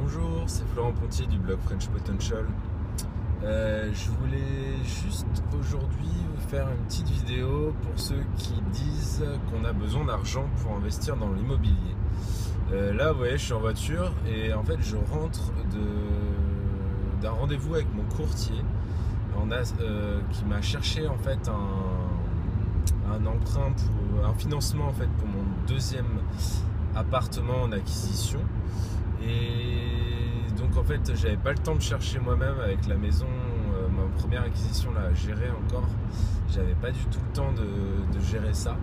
bonjour, c'est Florent Pontier du blog French Potential. Je voulais juste aujourd'hui vous faire une petite vidéo pour ceux qui disent qu'on a besoin d'argent pour investir dans l'immobilier. Là, vous voyez, je suis en voiture et en fait, je rentre d'un rendez-vous avec mon courtier qui m'a cherché en fait un emprunt pour un financement en fait pour mon deuxième appartement en acquisition. Et donc en fait j'avais pas le temps de chercher moi-même avec la maison, ma première acquisition là à gérer encore, j'avais pas du tout le temps de gérer ça.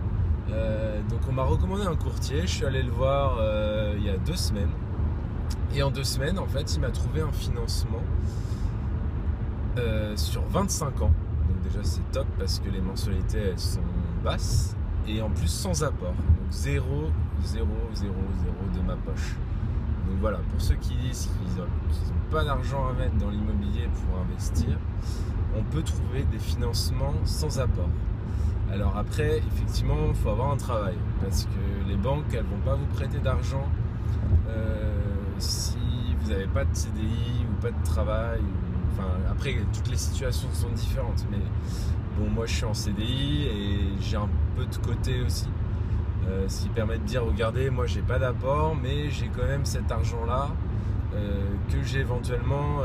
Donc on m'a recommandé un courtier, je suis allé le voir il y a 2 semaines. Et en 2 semaines en fait il m'a trouvé un financement sur 25 ans. Donc déjà c'est top parce que les mensualités elles sont basses et en plus sans apport. Donc 0 de ma poche. Donc voilà, pour ceux qui disent qu'ils n'ont pas d'argent à mettre dans l'immobilier pour investir, on peut trouver des financements sans apport. Alors après, effectivement, il faut avoir un travail parce que les banques, elles ne vont pas vous prêter d'argent si vous n'avez pas de CDI ou pas de travail. Enfin, après, toutes les situations sont différentes. Mais bon, moi, je suis en CDI et j'ai un peu de côté aussi. Ce qui permet de dire, regardez, moi j'ai pas d'apport, mais j'ai quand même cet argent-là que j'ai éventuellement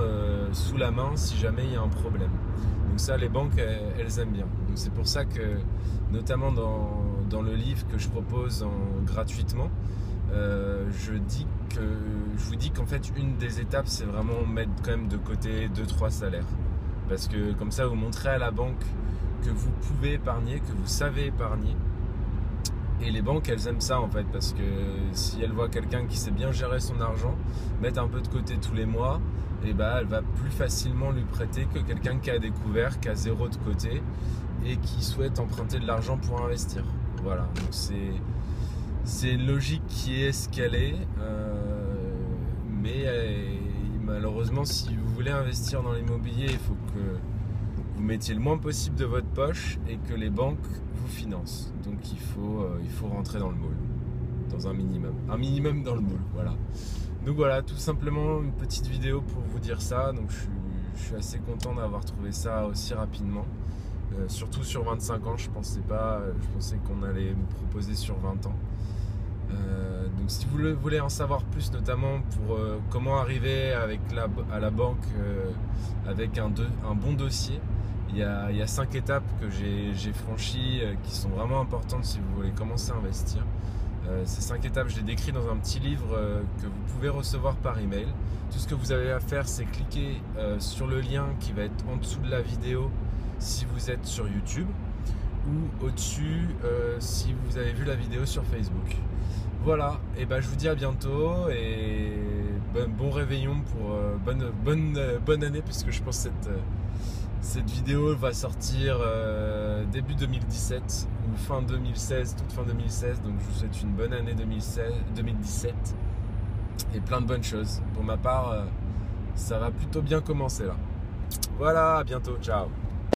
sous la main si jamais il y a un problème. Donc ça, les banques, elles aiment bien. Donc c'est pour ça que, notamment dans le livre que je propose gratuitement, je vous dis qu'en fait, une des étapes, c'est vraiment mettre quand même de côté 2-3 salaires. Parce que comme ça, vous montrez à la banque que vous pouvez épargner, que vous savez épargner. Et les banques, elles aiment ça en fait, parce que si elles voient quelqu'un qui sait bien gérer son argent, mettre un peu de côté tous les mois, et bah, elle va plus facilement lui prêter que quelqu'un qui a découvert, qui a 0 de côté et qui souhaite emprunter de l'argent pour investir. Voilà, donc c'est une logique qui est ce qu'elle est, mais malheureusement, si vous voulez investir dans l'immobilier, il faut que vous mettiez le moins possible de votre poche et que les banques vous financent. Donc il faut rentrer dans le moule, dans un minimum dans le moule, voilà. Donc voilà, tout simplement une petite vidéo pour vous dire ça. Donc je suis assez content d'avoir trouvé ça aussi rapidement, surtout sur 25 ans. Je pensais qu'on allait me proposer sur 20 ans. Donc si vous voulez en savoir plus, notamment pour comment arriver à la banque avec un bon dossier, il y a 5 étapes que j'ai franchies qui sont vraiment importantes si vous voulez commencer à investir. Ces 5 étapes, je les décris dans un petit livre que vous pouvez recevoir par email. Tout ce que vous avez à faire, c'est cliquer sur le lien qui va être en dessous de la vidéo si vous êtes sur YouTube, ou au-dessus si vous avez vu la vidéo sur Facebook. Voilà, et ben je vous dis à bientôt et bon réveillon pour bonne année, puisque je pense que cette vidéo va sortir début 2017 ou fin 2016, toute fin 2016. Donc je vous souhaite une bonne année 2017 et plein de bonnes choses. Pour ma part, ça va plutôt bien commencer là. Voilà, à bientôt, ciao.